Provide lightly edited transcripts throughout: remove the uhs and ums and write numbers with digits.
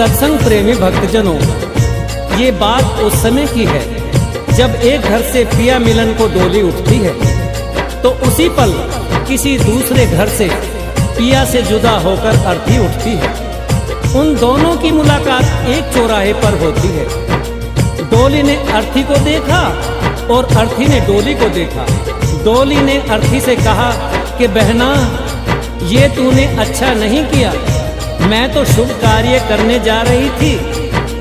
सत्संग प्रेमी भक्तजनों, ये बात उस समय की है जब एक घर से पिया मिलन को डोली उठती है तो उसी पल किसी दूसरे घर से पिया से जुदा होकर अर्थी उठती है। उन दोनों की मुलाकात एक चौराहे पर होती है। डोली ने अर्थी को देखा और अर्थी ने डोली को देखा। डोली ने अर्थी से कहा कि बहना, ये तूने अच्छा नहीं किया। मैं तो शुभ कार्य करने जा रही थी,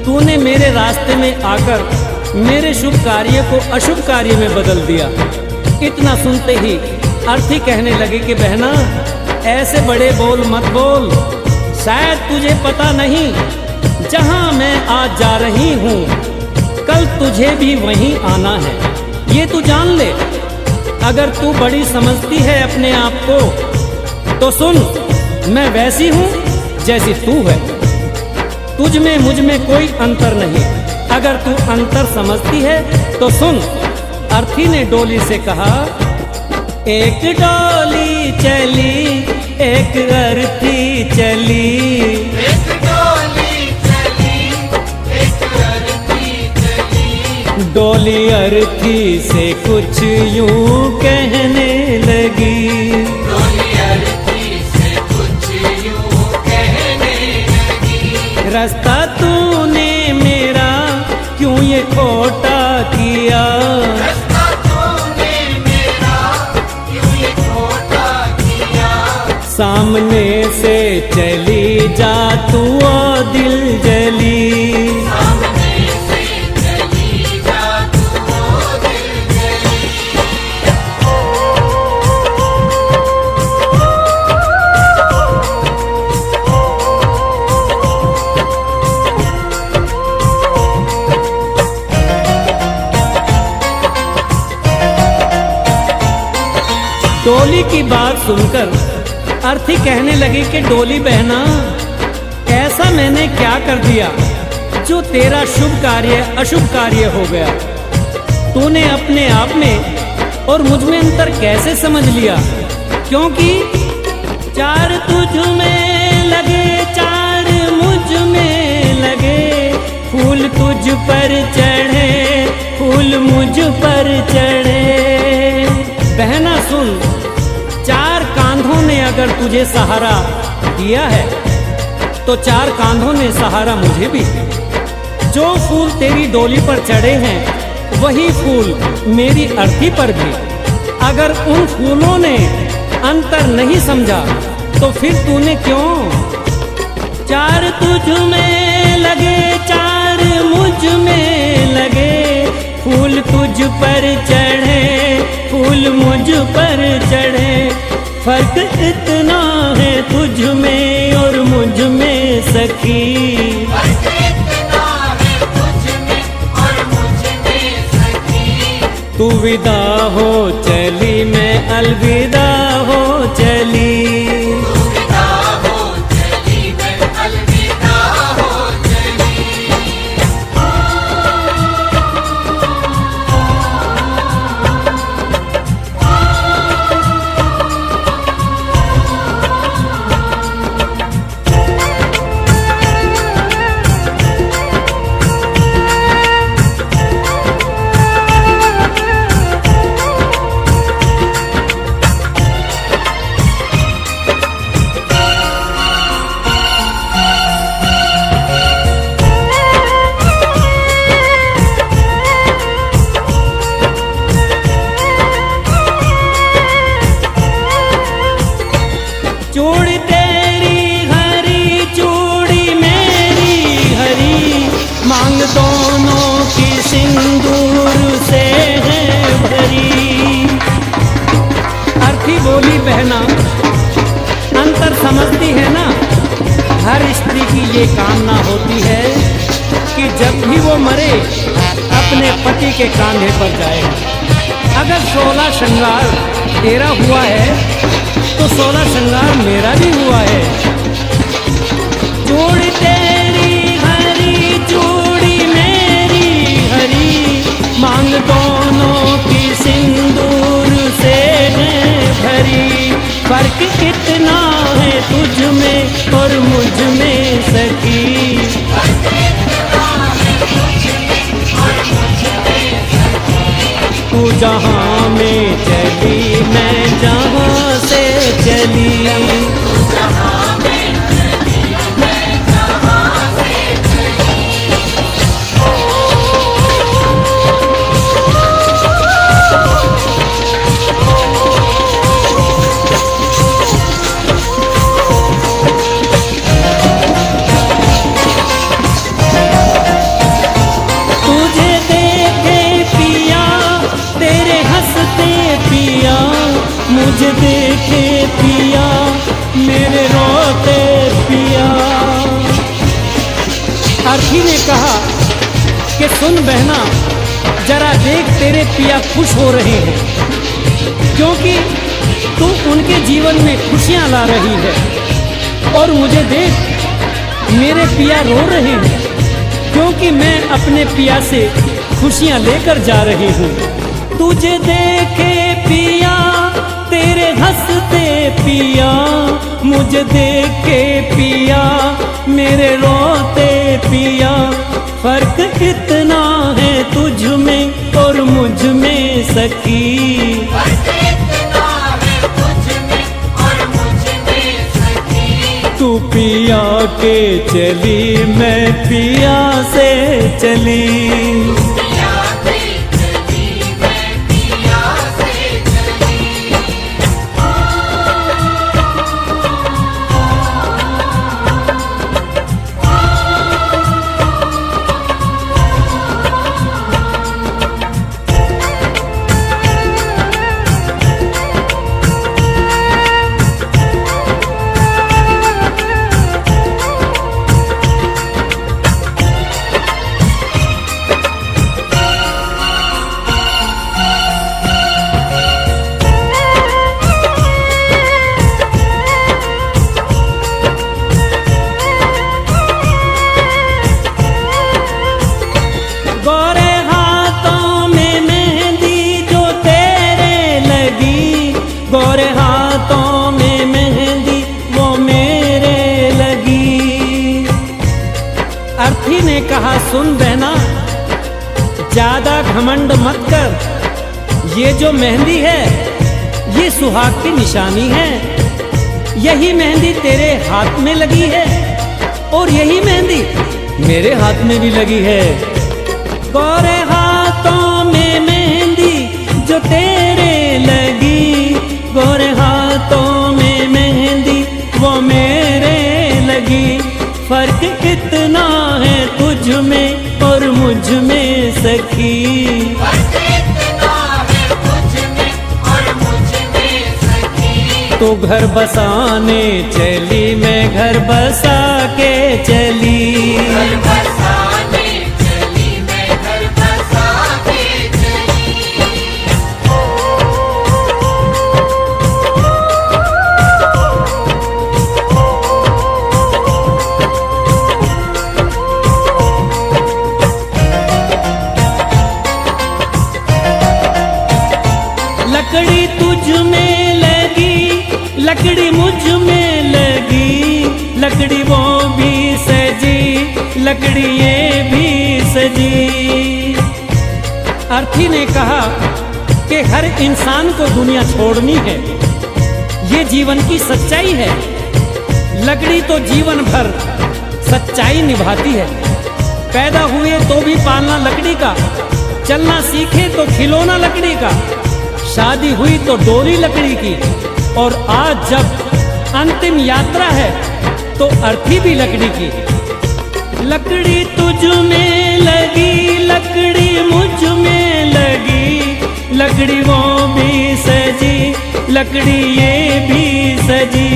तूने मेरे रास्ते में आकर मेरे शुभ कार्य को अशुभ कार्य में बदल दिया। इतना सुनते ही अर्थी कहने लगी कि बहना, ऐसे बड़े बोल मत बोल, शायद तुझे पता नहीं जहां मैं आज जा रही हूँ कल तुझे भी वहीं आना है, ये तू जान ले। अगर तू बड़ी समझती है अपने आप को तो सुन, मैं वैसी हूँ जैसी तू है, तुझ में मुझ में कोई अंतर नहीं। अगर तू अंतर समझती है तो सुन। अर्थी ने डोली से कहा, एक डोली चली एक अर्थी चली, एक डोली चली एक अर्थी चली। डोली अर्थी से कुछ यूं कहने लगी, डोली अर्थी से कुछ यूं कहने लगी। रास्ता तूने मेरा क्यों ये खोटा किया, रास्ता तूने मेरा क्यों ये खोटा किया। सामने से चली जा तू ओ दिल जली, सामने से चली जा तू ओ दिल जली। डोली की बात सुनकर अर्थी कहने लगी कि डोली बहना, ऐसा मैंने क्या कर दिया जो तेरा शुभ कार्य अशुभ कार्य हो गया। तूने अपने आप में और मुझ में अंतर कैसे समझ लिया, क्योंकि चार तुझ में लगे चार मुझ में लगे, फूल तुझ पर चढ़े फूल मुझ पर चढ़े। बहना सुन, चार कांधों ने अगर तुझे सहारा दिया है तो चार कांधों ने सहारा मुझे भी। जो फूल तेरी डोली पर चढ़े हैं वही फूल मेरी अर्थी पर भी। अगर उन फूलों ने अंतर नहीं समझा तो फिर तूने क्यों। चार तुझ में लगे चार मुझ में लगे, फूल तुझ पर चढ़े फूल मुझ पर चढ़े। फर्क इतना है तुझ में और मुझ में सखी, फर्क इतना है तुझ में और मुझ में सखी। तू विदा हो चली मैं अलविदा हो चली, तू विदा हो चली मैं अलविदा हो चली। चूड़ी तेरी हरी चूड़ी मेरी हरी, मांग दोनों की सिंदूर से है भरी। अर्थी बोली बहना, अंतर समझती है ना, हर स्त्री की ये कामना होती है कि जब भी वो मरे अपने पति के कांधे पर जाए। अगर 16 श्रृंगार तेरा हुआ है तो 16 श्रृंगार मेरा भी हुआ है। चूड़ी तेरी हरी चूड़ी मेरी हरी, मांग दोनों की सिंदूर से है भरी। फर्क इतना है तुझ में और मुझ में सखी, कहा कि सुन बहना, जरा देख तेरे पिया खुश हो रहे हैं, क्योंकि तू उनके जीवन में खुशियां ला रही है। और मुझे देख मेरे पिया रो रहे हैं, क्योंकि मैं अपने पिया से खुशियां लेकर जा रही हूँ। तुझे देखे पिया तेरे हंसते पिया, मुझे देखे पिया मेरे रोते पिया। फर्क इतना है तुझ में और मुझ में सखी, फर्क इतना है तुझ में और मुझ में सखी। तू पिया के चली मैं पिया से चली। पिया के चली मैं पिया से चली। गोरे हाथों में मेहंदी जो तेरे लगी, गोरे हाथों में मेहंदी वो मेरे लगी। अर्थी ने कहा सुन बहना, ज्यादा घमंड मत कर। ये जो मेहंदी है ये सुहाग की निशानी है। यही मेहंदी तेरे हाथ में लगी है और यही मेहंदी मेरे हाथ में भी लगी है। गोरे हाथों में मेहंदी जो तेरे लगी, गोरे हाथों में मेहंदी वो मेरे लगी। फर्क इतना है तुझ में और मुझ में सखी, फर्क इतना है तुझ में और मुझ में सखी। तो घर बसाने चली मैं घर बसा के चली। घर बसाने चली मैं घर बसा के चली। लकड़ी तुझ में लगी, लकड़ी मुझ में लगी, लकड़ी वो भी सजी, लकड़ी ये भी सजी। अर्थी ने कहा कि हर इंसान को दुनिया छोड़नी है, ये जीवन की सच्चाई है। लकड़ी तो जीवन भर सच्चाई निभाती है। पैदा हुए तो भी पालना लकड़ी का, चलना सीखे तो खिलौना लकड़ी का, शादी हुई तो डोली लकड़ी की, और आज जब अंतिम यात्रा है तो अर्थी भी लकड़ी की। लकड़ी तुझ में लगी, लकड़ी मुझ में लगी, लकड़ी वो भी सजी, लकड़ी ये भी सजी।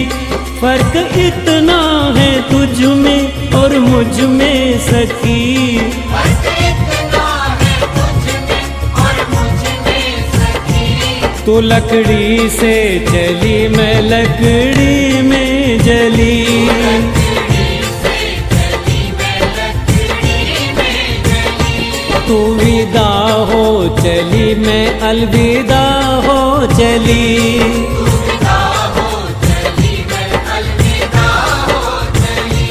फर्क इतना है तुझ में और मुझ में सखी, फर्क इतना है तुझ में और मुझ में सखी। तो लकड़ी से चली मैं लकड़ी में जली। लकड़ी से चली मैं लकड़ी में जली। तू विदा हो चली मैं अलविदा हो चली। अलविदा हो चली मैं अलविदा हो चली।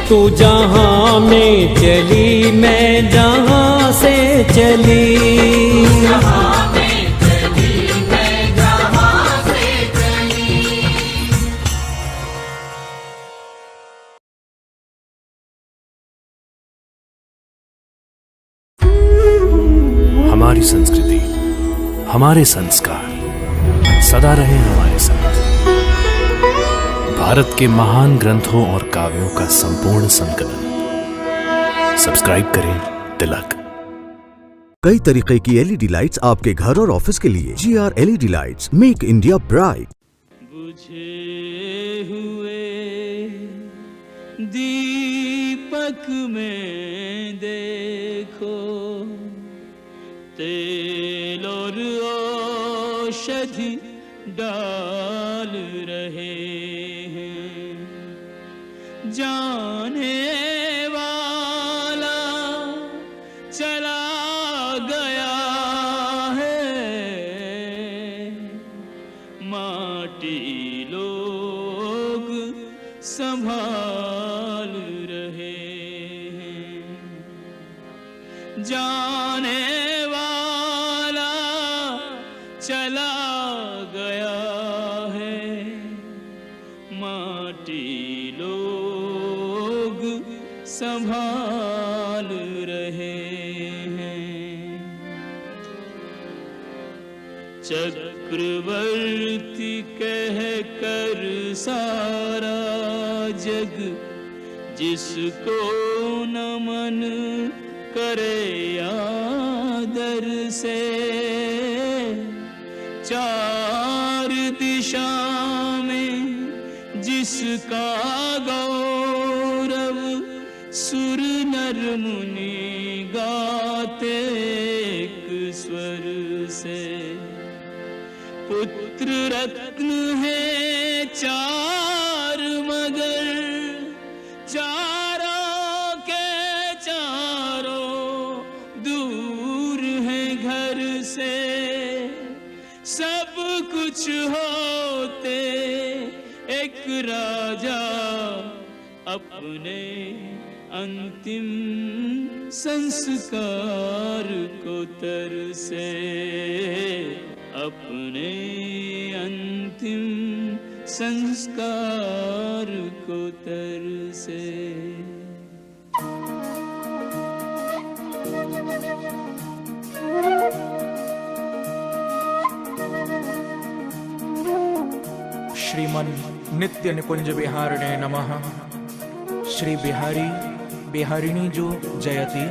तू जहाँ में चली मैं जहाँ से चली। जहाँ में चली मैं जहाँ से चली। हमारी संस्कृति, हमारे संस्कार सदा रहे हमारे साथ। भारत के महान ग्रंथों और काव्यों का संपूर्ण संकलन। सब्सक्राइब करें तिलक। कई तरीके की एलईडी लाइट्स आपके घर और ऑफिस के लिए। GR LED lights, make India bright. बुझे हुए दीपक नमक में देखो तेल और औषधि डाल रहे हैं। जाने वाला चला गया है, माटी लोग संभाल रहे हैं। जाने वाला चला गया है, माटी लोग संभाल रहे हैं। चक्रवर्ती कह कर सारा जग जिसको नमन करे आदर से, चार दिशा में जिसका गौरव सुर नर मुनि गाते एक स्वर से। पुत्र रत्न है चार मगर चारों के चारों दूर हैं घर से। सब कुछ होते एक राजा अपने अंतिम संस्कार को तरसे, अपने अंतिम संस्कार को तरसे। श्रीमन नित्य निकुंज विहारिणे नमः। श्री बिहारी बिहारिणी जो जयति,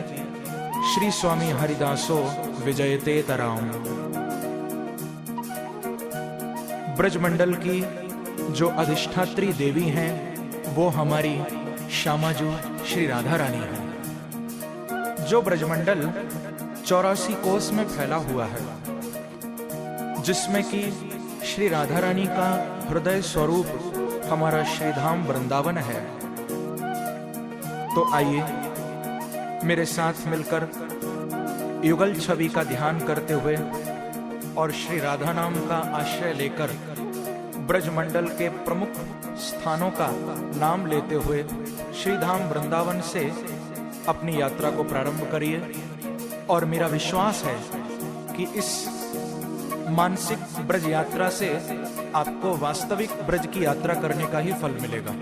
श्री स्वामी हरिदासो विजयते तराम। ब्रजमंडल की जो अधिष्ठात्री देवी हैं वो हमारी श्यामाजू श्री राधा रानी है। जो ब्रजमंडल 84 कोस में फैला हुआ है, जिसमें कि श्री राधा रानी का हृदय स्वरूप हमारा श्रीधाम वृंदावन है। तो आइए मेरे साथ मिलकर युगल छवि का ध्यान करते हुए और श्री राधा नाम का आश्रय लेकर ब्रजमंडल के प्रमुख स्थानों का नाम लेते हुए श्रीधाम वृंदावन से अपनी यात्रा को प्रारंभ करिए। और मेरा विश्वास है कि इस मानसिक ब्रज यात्रा से आपको वास्तविक ब्रज की यात्रा करने का ही फल मिलेगा।